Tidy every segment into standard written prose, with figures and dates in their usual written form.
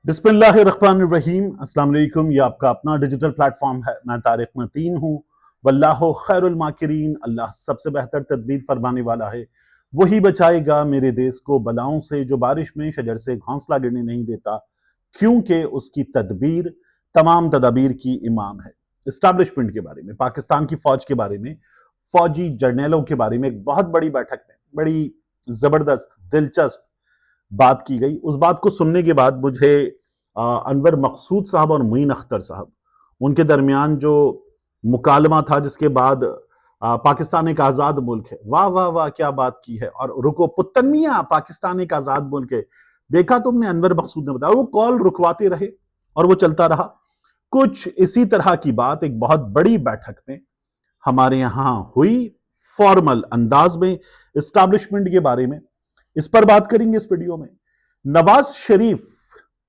बिस्मिल्लाहिर्रहमानिर्रहीम। अस्सलाम वालेकुम। ये आपका अपना डिजिटल प्लेटफॉर्म है। मैं तारिक मतीन हूँ। वल्लाहु खैरुल माकिरीन। अल्लाह सबसे बेहतर तदबीर फरमाने वाला है। वही बचाएगा मेरे देश को बलाओं से, जो बारिश में शजर से घोंसला गिरने नहीं देता, क्योंकि उसकी तदबीर तमाम तदाबीर की इमाम है। इस्टेब्लिशमेंट के बारे में, पाकिस्तान की फौज के बारे में, फौजी जर्नलों के बारे में एक बहुत बड़ी बैठक में बड़ी जबरदस्त दिलचस्प बात की गई। उस बात को सुनने के बाद मुझे अनवर मकसूद साहब और मुईन अख्तर साहब, उनके दरमियान जो मुकालमा था, जिसके बाद पाकिस्तान एक आज़ाद मुल्क है, वाह वाह वाह क्या बात की है, और रुको पुत्तन मियां, पाकिस्तान एक आज़ाद मुल्क है, देखा तुमने, अनवर मकसूद ने बताया। वो कॉल रुकवाते रहे और वो चलता रहा। कुछ इसी तरह की बात एक बहुत बड़ी बैठक में हमारे यहाँ हुई, फॉर्मल अंदाज में, इस्टेब्लिशमेंट के बारे में। इस पर बात करेंगे इस वीडियो में। नवाज शरीफ,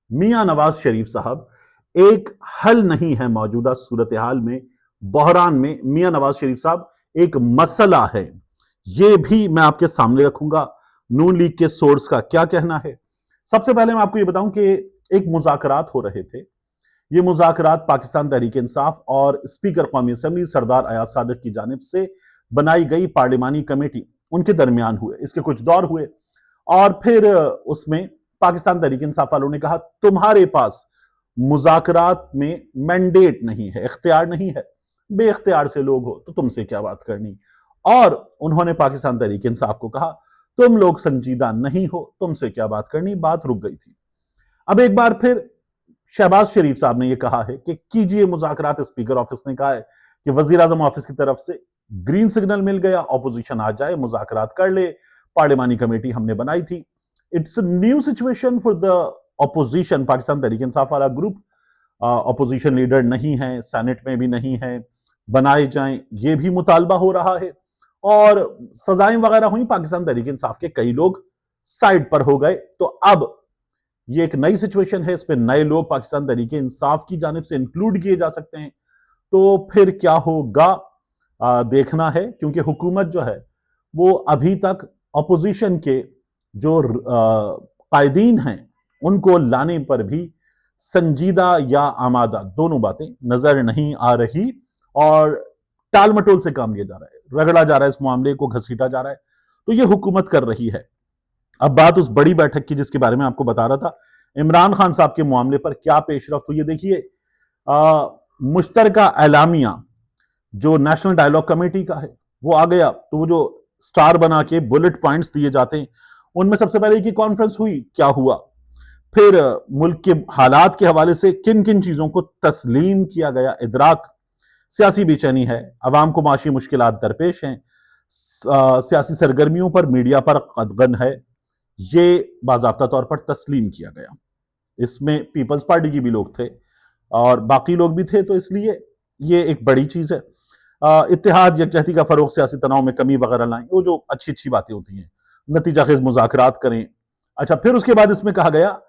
मियां नवाज शरीफ साहब एक हल नहीं है मौजूदा सूरत हाल में, बहरान में। मियां नवाज शरीफ साहब एक मसला है, यह भी मैं आपके सामने रखूंगा। नून लीग के सोर्स का क्या कहना है। सबसे पहले मैं आपको यह बताऊं कि एक मुज़ाकरात हो रहे थे। ये मुज़ाकरात पाकिस्तान तहरीक इंसाफ और स्पीकर कौमी असम्बली सरदार अयाज सादिक की जानिब से बनाई गई पार्लिमानी कमेटी, उनके दरमियान हुए। इसके कुछ दौर हुए और फिर उसमें पाकिस्तान तहरीक इंसाफ वालों ने कहा, तुम्हारे पास मुज़ाकरात में मैंडेट नहीं है, इख्तियार नहीं है, बेइख्तियार से लोग हो तो तुमसे क्या बात करनी। और उन्होंने पाकिस्तान तहरीक इंसाफ को कहा, तुम लोग संजीदा नहीं हो, तुमसे क्या बात करनी। बात रुक गई थी। अब एक बार फिर शहबाज शरीफ साहब ने यह कहा है कि कीजिए मुज़ाकरात। स्पीकर ऑफिस ने कहा है कि वजीर आजम ऑफिस की तरफ से ग्रीन सिग्नल मिल गया, ऑपोजिशन आ जाए, मुज़ाकरात कर ले, पार्लिमानी कमेटी हमने बनाई थी। It's a new situation for the opposition. Pakistan Tehreek Insaf वाला ग्रुप ऑपोजिशन लीडर नहीं है, सेनेट में भी नहीं है, बनाए जाएं, ये भी मुतालबा हो रहा है। और सजाएं वगैरह हुई, पाकिस्तान तहरीक इंसाफ के कई लोग साइड पर हो गए। तो अब ये एक नई सिचुएशन है, इस पे नए लोग पाकिस्तान तहरीक इंसाफ की जानिब से इंक्लूड किए जा सकते हैं। तो फिर क्या होगा देखना है, क्योंकि हुकूमत जो है वो अभी तक अपोजिशन के जो कायदीन हैं उनको लाने पर भी संजीदा या आमादा, दोनों बातें नजर नहीं आ रही, और टाल मटोल से काम लिया जा रहा है, रगड़ा जा रहा है, इस मामले को घसीटा जा रहा है। तो ये हुकूमत कर रही है। अब बात उस बड़ी बैठक की जिसके बारे में आपको बता रहा था, इमरान खान साहब के मामले पर क्या पेशरफ्त हुई है। देखिए, मुश्तरका एलामिया जो नेशनल डायलॉग कमेटी का है वो आ गया। तो वो जो स्टार बना के बुलेट पॉइंट्स दिए जाते हैं, उनमें सबसे पहले की कॉन्फ्रेंस हुई, क्या हुआ, फिर मुल्क के हालात के हवाले से किन किन चीजों को तस्लीम किया गया, इदराक, सियासी बेचैनी है, अवाम को माशी मुश्किलात दरपेश हैं, सियासी सरगर्मियों पर मीडिया पर कदगन है, ये बाज़ाब्ता तौर पर तस्लीम किया गया। इसमें पीपल्स पार्टी की भी लोग थे और बाकी लोग भी थे, तो इसलिए ये एक बड़ी चीज है। इत्तेहाद, यकजहती का फरोग, सियासी तनाव में कमी वगैरह लाएं, वो जो अच्छी अच्छी बातें होती हैं, नतीजा खेज मुज़ाकरात करें। अच्छा, फिर उसके बाद इसमें कहा गया,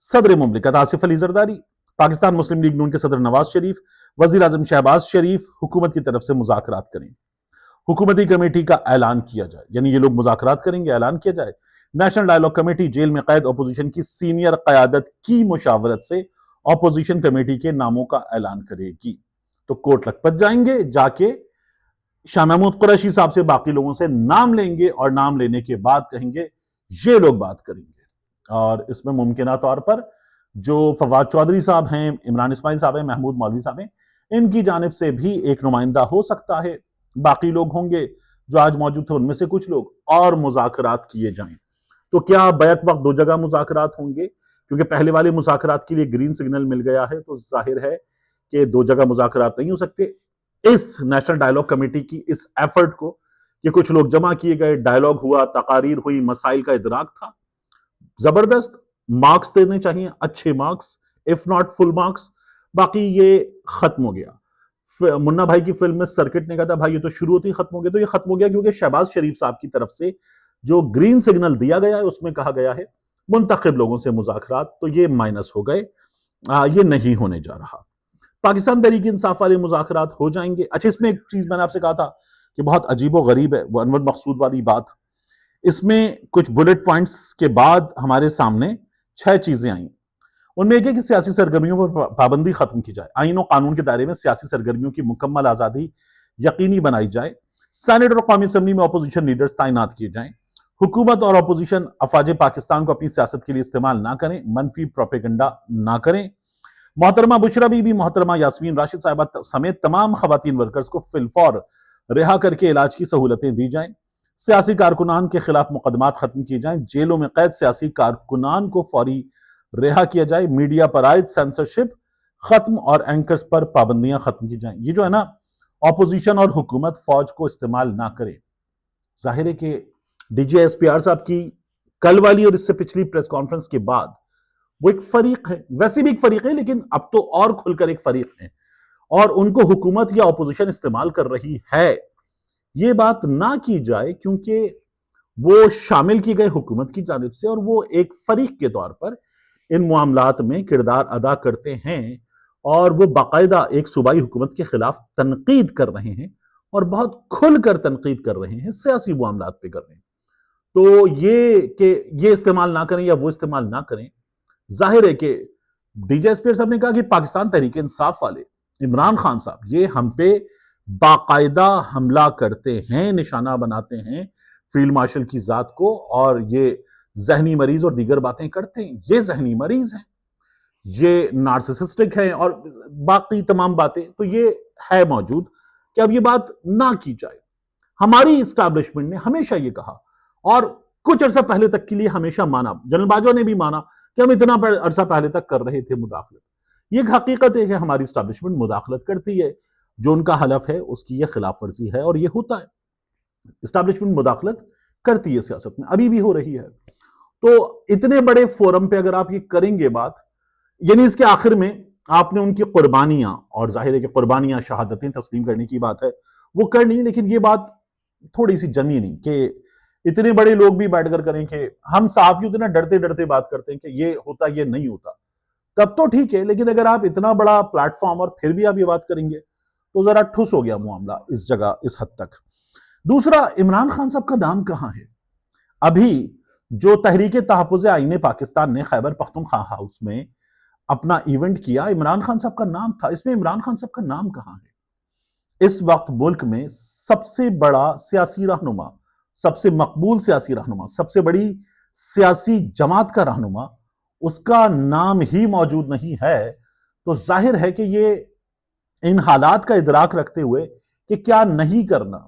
सदर मुमलिकत आसिफ अली जरदारी, पाकिस्तान मुस्लिम लीग नून के सदर नवाज शरीफ, वजीर आजम शहबाज शरीफ हुकूमत की तरफ से मुज़ाकरात करें, हुकूमती कमेटी का ऐलान किया जाए, यानी ये लोग मुज़ाकरात करेंगे, ऐलान किया जाए। नेशनल डायलॉग कमेटी जेल में कैद अपोजिशन की सीनियर क़यादत की मुशावरत से अपोजिशन कमेटी के नामों का ऐलान करेगी। तो कोर्ट लखपत जाएंगे, जाके शाह महमूद कुरैशी साहब से बाकी लोगों से नाम लेंगे और नाम लेने के बाद कहेंगे ये लोग बात करेंगे। और इसमें मुमकिन तौर पर जो फवाद चौधरी साहब हैं, इमरान इस्माइल साहब हैं, महमूद मौलवी साहब हैं, इनकी जानिब से भी एक नुमाइंदा हो सकता है। बाकी लोग होंगे जो आज मौजूद थे, उनमें से कुछ लोग, और मुज़ाकरात किए जाएं। तो क्या बैक वक्त दो जगह मुज़ाकरात होंगे, क्योंकि पहले वाले मुज़ाकरात के लिए ग्रीन सिग्नल मिल गया है, तो जाहिर है कि दो जगह मुज़ाकरात नहीं हो सकते। इस नेशनल डायलॉग कमेटी की इस एफर्ट को, कि कुछ लोग जमा किए गए, डायलॉग हुआ, तकारीर हुई, मसाइल का इदराक था, जबरदस्त मार्क्स देने चाहिए, अच्छे marks, if not full marks. बाकी ये खत्म हो गया। मुन्ना भाई की फिल्म में सर्किट ने कहा था, भाई ये तो शुरू होती खत्म हो गया, तो ये खत्म हो गया क्योंकि शहबाज शरीफ साहब की तरफ से जो ग्रीन सिग्नल दिया गया है उसमें कहा गया है मुंतखब लोगों से मुज़ाकरात, तो ये माइनस हो गए, ये नहीं होने जा रहा। पाकिस्तान तहरीक इंसाफ वाले मुज़ाकरात हो जाएंगे। अच्छा, इसमें एक चीज मैंने आपसे कहा था कि बहुत अजीब व गरीब है, वो अनवर मकसूद वाली बात। इसमें कुछ बुलेट पॉइंट्स के बाद हमारे सामने 6 चीजें आई। उनमें एक है कि सियासी सरगर्मियों पर पाबंदी खत्म की जाए, आइन और कानून के दायरे में सियासी सरगर्मियों की मुकम्मल आज़ादी यकीनी बनाई जाए, सेनेट और कौमी असम्बली में अपोजिशन लीडर्स तैनात किए जाएं, हुकूमत और अपोजिशन अफवाज पाकिस्तान को अपनी सियासत के लिए इस्तेमाल ना करें, मनफी प्रोपेगेंडा ना करें, मोहतरमा बुशरा बीबी, मोहतरमा यास्मीन राशिद साहिबा समेत तमाम खवातीन वर्कर्स को फिलफौर रिहा करके इलाज की सहूलतें दी जाएं, सियासी कारकुनान के खिलाफ मुकदमात खत्म किए जाएं, जेलों में कैद सियासी कारकुनान को फौरी रिहा किया जाए, मीडिया पर आयद सेंसरशिप खत्म और एंकर्स पर पाबंदियां खत्म की जाएं। ये जो है ना, ऑपोजिशन और हुकूमत फौज को इस्तेमाल ना करे। जाहिर है कि डीजीएसपीआर साहब की कल वाली और इससे पिछली प्रेस कॉन्फ्रेंस के बाद वो एक फरीक है, वैसे भी एक फरीक है, लेकिन अब तो और खुलकर एक फरीक है, और उनको हुकूमत या ऑपोजिशन इस्तेमाल कर रही है, ये बात ना की जाए, क्योंकि वो शामिल की गई हुकूमत की जानिब से और वो एक फरीक के तौर पर इन मामलात में किरदार अदा करते हैं, और वो बाकायदा एक सूबाई हुकूमत के खिलाफ तनकीद कर रहे हैं और बहुत खुलकर तनकीद कर रहे हैं, सियासी मामलात पे कर रहे हैं। तो ये इस्तेमाल ना करें या वो इस्तेमाल ना करें, जाहिर है कि डीजीएसपी साहब ने कहा कि पाकिस्तान तहरीक इंसाफ वाले इमरान खान साहब ये हम पे बाकायदा हमला करते हैं, निशाना बनाते हैं फील्ड मार्शल की जात को, और ये जहनी मरीज और दीगर बातें करते हैं। ये जहनी मरीज हैं, ये नार्सिसिस्टिक हैं और बाकी तमाम बातें, तो ये है मौजूद कि अब ये बात ना की जाए। हमारी इस्टेब्लिशमेंट ने हमेशा ये कहा और कुछ अरसा पहले तक के लिए हमेशा माना, जनरल बाजवा ने भी माना कि हम इतना अरसा पहले तक कर रहे थे मुदाखलत। ये एक हकीकत है कि हमारी इस्टेब्लिशमेंट मुदाखलत करती है, जो उनका हलफ है उसकी ये खिलाफ वर्जी है, और ये होता है। इस्टेब्लिशमेंट मुदाखलत करती है सियासत में, अभी भी हो रही है। तो इतने बड़े फोरम पे अगर आप ये करेंगे बात, यानी इसके आखिर में आपने उनकी कुर्बानियां, और जाहिर है कि कुर्बानियां शहादतें तस्लीम करने की बात है, वो करनी, लेकिन ये बात थोड़ी सी जमी नहीं कि इतने बड़े लोग भी बैठकर करें कि हम साफियों इतना डरते डरते बात करते हैं कि ये होता ये नहीं होता, तब तो ठीक है, लेकिन अगर आप इतना बड़ा प्लेटफॉर्म और फिर भी आप ये बात करेंगे तो जरा ठुस हो गया मामला इस जगह, इस हद तक। दूसरा, इमरान खान साहब का नाम कहां है? अभी जो तहरीक तहफ़्फ़ुज़ आईन पाकिस्तान ने खैबर पख्तूनख्वा हाउस में अपना इवेंट किया, इमरान खान साहब का नाम था, इसमें इमरान खान साहब का नाम कहां है? इस वक्त मुल्क में सबसे बड़ा सियासी रहनुमा, सबसे मकबूल सियासी रहनुमा, सबसे बड़ी सियासी जमात का रहनुमा, उसका नाम ही मौजूद नहीं है, तो जाहिर है कि ये इन हालात का इदराक रखते हुए कि क्या नहीं करना,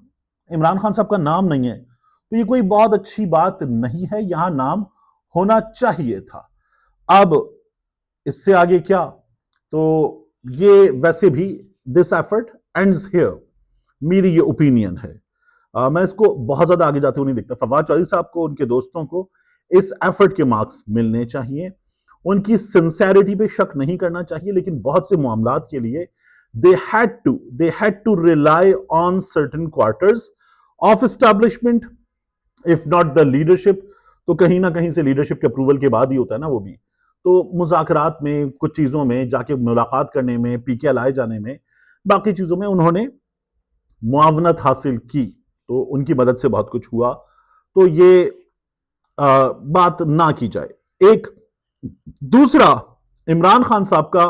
इमरान खान साहब का नाम नहीं है, तो ये कोई बहुत अच्छी बात नहीं है, यहां नाम होना चाहिए था। अब इससे आगे क्या, तो ये वैसे भी दिस एफर्ट एंड्स हियर, मेरी ये ओपिनियन है। मैं इसको बहुत ज्यादा आगे जाते हुए नहीं देखता। फवाद चौधरी साहब को, उनके दोस्तों को इस एफर्ट के मार्क्स मिलने चाहिए, उनकी सिंसेरिटी पे शक नहीं करना चाहिए, लेकिन बहुत से मामलात के लिए they had to rely on certain quarters of establishment, if not the leadership, तो कहीं ना कहीं से लीडरशिप के अप्रूवल के बाद ही होता है ना वो भी, तो मुज़ाकरात में, कुछ चीज़ों में जाके मुलाकात करने में, पीके लाए जाने में, बाकी चीज़ों में उन्होंने मुआवनत हासिल की, तो उनकी मदद से बहुत कुछ हुआ, तो ये बात ना की जाए। एक दूसरा, इमरान खान साहब का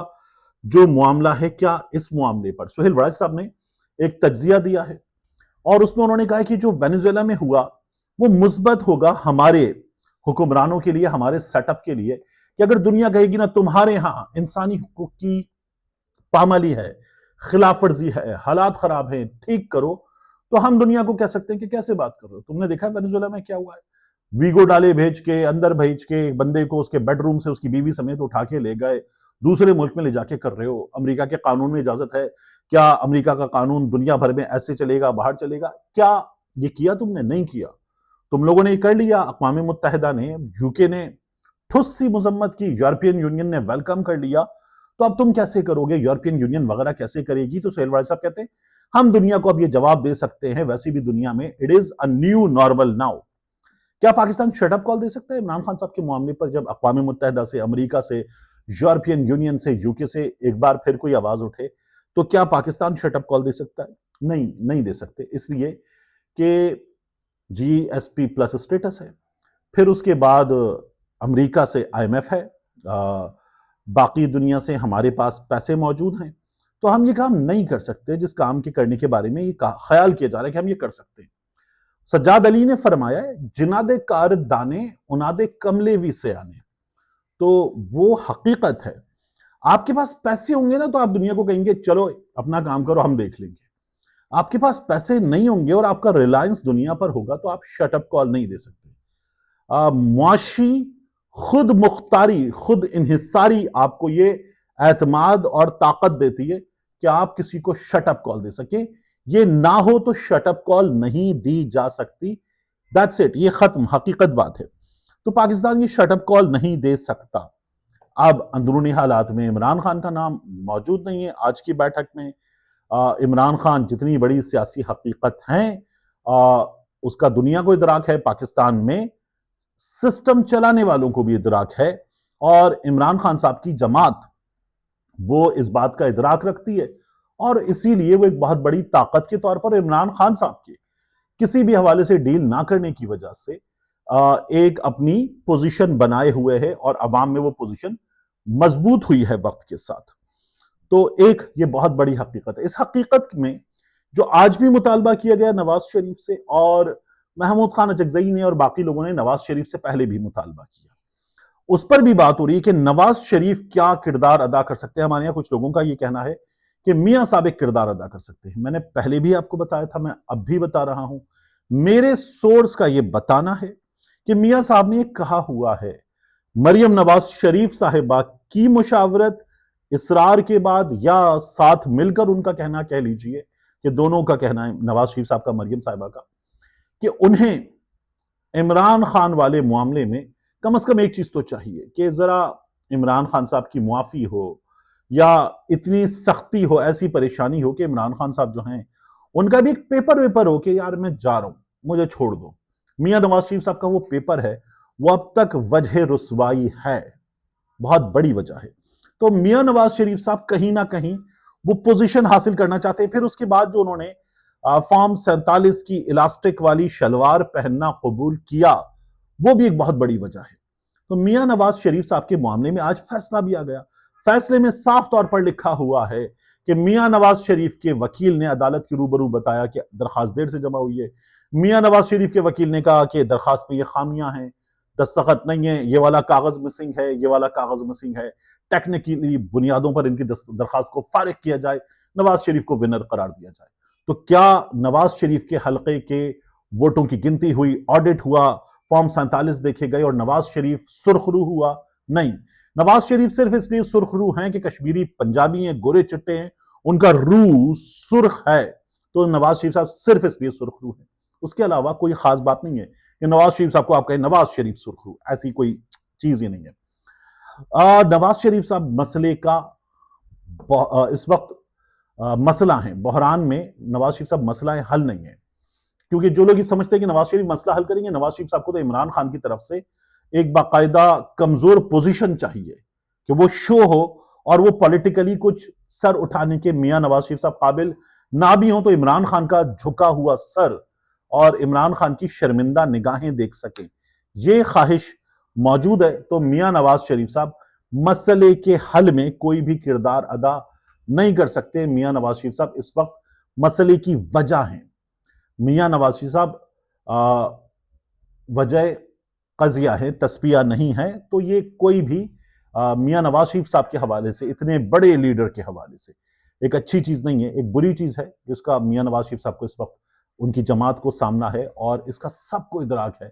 जो मामला है, क्या इस मामले पर सुहेल वड़ाच साहब ने एक तज्जिया दिया है और उसमें उन्होंने कहा कि जो वेनेजुएला में हुआ वो मुस्बत होगा हमारे हुक्मरानों के लिए, हमारे सेटअप के लिए, कि अगर दुनिया कहेगी ना तुम्हारे यहां इंसानी हुकूक की पामाली है, खिलाफ वर्जी है, हालात खराब हैं, ठीक करो, तो हम दुनिया को कह सकते हैं कि कैसे बात कर रहे हो। तुमने देखा वेनेजुएला में क्या हुआ है, वीगो डाले भेज के, अंदर भेज के बंदे को उसके बेडरूम से उसकी बीवी समेत उठा के ले गए, दूसरे मुल्क में ले जाके कर रहे हो। अमेरिका के कानून में इजाजत है क्या? अमेरिका का कानून दुनिया भर में ऐसे चलेगा, बाहर चलेगा क्या? ये किया तुमने? नहीं किया, तुम लोगों ने कर लिया। अक़वाम मुत्तहिदा ने, यूके ने ठुस सी मजम्मत की, यूरोपियन यूनियन ने वेलकम कर लिया, तो अब तुम कैसे करोगे? यूरोपियन यूनियन वगैरह कैसे करेगी? तो सुहेल साहब कहते हैं हम दुनिया को अब ये जवाब दे सकते हैं, वैसे भी दुनिया में it is a new normal now. क्या पाकिस्तान शटअप कॉल दे सकता है इमरान खान साहब के मामले पर? जब अक़वाम मुत्तहिदा से, अमेरिका से, यूरोपियन यूनियन से, यूके से एक बार फिर कोई आवाज उठे, तो क्या पाकिस्तान शटअप कॉल दे सकता है? नहीं, नहीं दे सकते, इसलिए कि जीएसपी प्लस स्टेटस है, फिर उसके बाद अमेरिका से आईएमएफ है, باقی دنیا سے ہمارے پاس پیسے موجود ہیں تو ہم یہ کام نہیں کر سکتے جس کام کے کرنے کے بارے میں یہ خیال کیا جا رہا ہے کہ ہم یہ کر سکتے ہیں۔ سجاد علی نے فرمایا ہے جناد کار دانے اناد کملے وی سے آنے، تو وہ حقیقت ہے۔ آپ کے پاس پیسے ہوں گے نا تو آپ دنیا کو کہیں گے چلو اپنا کام کرو ہم دیکھ لیں گے۔ آپ کے پاس پیسے نہیں ہوں گے اور آپ کا ریلائنس دنیا پر ہوگا تو آپ شٹ اپ کال نہیں دے سکتے۔ معاشی خود مختاری، خود انحصاری آپ کو یہ اعتماد اور طاقت دیتی ہے کہ آپ کسی کو شٹ اپ کال دے سکیں۔ یہ نہ ہو تو شٹ اپ کال نہیں دی جا سکتی، دیٹس اٹ، یہ ختم، حقیقت بات ہے۔ تو پاکستان یہ شٹ اپ کال نہیں دے سکتا۔ اب اندرونی حالات میں عمران خان کا نام موجود نہیں ہے آج کی بیٹھک میں۔ عمران خان جتنی بڑی سیاسی حقیقت ہیں اس کا دنیا کو ادراک ہے، پاکستان میں سسٹم چلانے والوں کو بھی ادراک ہے، اور عمران خان صاحب کی جماعت وہ اس بات کا ادراک رکھتی ہے، اور اسی لیے وہ ایک بہت بڑی طاقت کے طور پر عمران خان صاحب کے کسی بھی حوالے سے ڈیل نہ کرنے کی وجہ سے ایک اپنی پوزیشن بنائے ہوئے ہے، اور عوام میں وہ پوزیشن مضبوط ہوئی ہے وقت کے ساتھ۔ تو ایک یہ بہت بڑی حقیقت ہے۔ اس حقیقت میں جو آج بھی مطالبہ کیا گیا نواز شریف سے، اور محمود خان اچکزئی نے اور باقی لوگوں نے نواز شریف سے پہلے بھی مطالبہ کیا، اس پر بھی بات ہو رہی ہے کہ نواز شریف کیا کردار ادا کر سکتے ہیں۔ ہمارے یہاں کچھ لوگوں کا یہ کہنا ہے کہ میاں صاحب ایک کردار ادا کر سکتے ہیں۔ میں نے پہلے بھی آپ کو بتایا تھا، میں اب بھی بتا رہا ہوں، میرے سورس کا یہ بتانا ہے کہ میاں صاحب نے یہ کہا ہوا ہے مریم نواز شریف صاحبہ کی مشاورت، اصرار کے بعد یا ساتھ مل کر ان کا کہنا کہہ لیجئے کہ دونوں کا کہنا ہے، نواز شریف صاحب کا، مریم صاحبہ کا، کہ انہیں عمران خان والے معاملے میں کم از کم ایک چیز تو چاہیے کہ ذرا عمران خان صاحب کی معافی ہو، یا اتنی سختی ہو، ایسی پریشانی ہو کہ عمران خان صاحب جو ہیں ان کا بھی ایک پیپر ویپر ہو کہ یار میں جا رہا ہوں، مجھے چھوڑ دو۔ میاں نواز شریف صاحب کا وہ پیپر ہے، وہ اب تک وجہ رسوائی ہے، بہت بڑی وجہ ہے۔ تو میاں نواز شریف صاحب کہیں نہ کہیں وہ پوزیشن حاصل کرنا چاہتے ہیں۔ پھر اس کے بعد جو انہوں نے فارم 47 کی الاسٹک والی شلوار پہننا قبول کیا، وہ بھی ایک بہت بڑی وجہ ہے۔ تو میاں نواز شریف صاحب کے معاملے میں آج فیصلہ بھی آ گیا۔ فیصلے میں صاف طور پر لکھا ہوا ہے کہ میاں نواز شریف کے وکیل نے عدالت کے روبرو بتایا کہ درخواست دیر سے جمع ہوئی ہے۔ میاں نواز شریف کے وکیل نے کہا کہ درخواست میں یہ خامیاں ہیں، دستخط نہیں ہے، یہ والا کاغذ مسنگ ہے، یہ والا کاغذ مسنگ ہے، ٹیکنیکلی بنیادوں پر ان کی درخواست کو فارغ کیا جائے، نواز شریف کو ونر قرار دیا جائے۔ تو کیا نواز شریف کے حلقے کے ووٹوں کی گنتی ہوئی، آڈٹ ہوا، فارم 47 دیکھے گئے اور نواز شریف سرخرو ہوا؟ نہیں، نواز شریف صرف اس لیے سرخرو ہیں کہ کشمیری پنجابی ہیں، گورے چٹے ہیں، ان کا روح سرخ ہے، تو نواز شریف صاحب صرف اس لیے سرخرو ہیں۔ اس کے علاوہ کوئی خاص بات نہیں ہے کہ نواز شریف صاحب کو آپ کہیں نواز شریف سرخرو، ایسی کوئی چیز ہی نہیں ہے۔ نواز شریف صاحب مسئلے کا اس وقت مسئلہ ہیں، بحران میں نواز شریف صاحب مسئلہ حل نہیں ہے، کیونکہ جو لوگ یہ سمجھتے ہیں کہ نواز شریف مسئلہ حل کریں گے، نواز شریف صاحب کو تو عمران خان کی طرف سے ایک باقاعدہ کمزور پوزیشن چاہیے کہ وہ شو ہو، اور وہ پولیٹیکلی کچھ سر اٹھانے کے میاں نواز شریف صاحب قابل نہ بھی ہوں تو عمران خان کا جھکا ہوا سر اور عمران خان کی شرمندہ نگاہیں دیکھ سکیں، یہ خواہش موجود ہے۔ تو میاں نواز شریف صاحب مسئلے کے حل میں کوئی بھی کردار ادا نہیں کر سکتے۔ میاں نواز شریف صاحب اس وقت مسئلے کی وجہ ہیں۔ میاں نواز شریف صاحب وجہ قضیہ ہے، تصفیہ نہیں ہے۔ تو یہ کوئی بھی میاں نواز شریف صاحب کے حوالے سے، اتنے بڑے لیڈر کے حوالے سے ایک اچھی چیز نہیں ہے، ایک بری چیز ہے جس کا میاں نواز شریف صاحب کو اس وقت ان کی جماعت کو سامنا ہے، اور اس کا سب کو ادراک ہے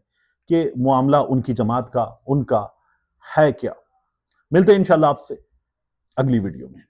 کہ معاملہ ان کی جماعت کا، ان کا ہے کیا۔ ملتے ہیں انشاءاللہ آپ سے اگلی ویڈیو میں۔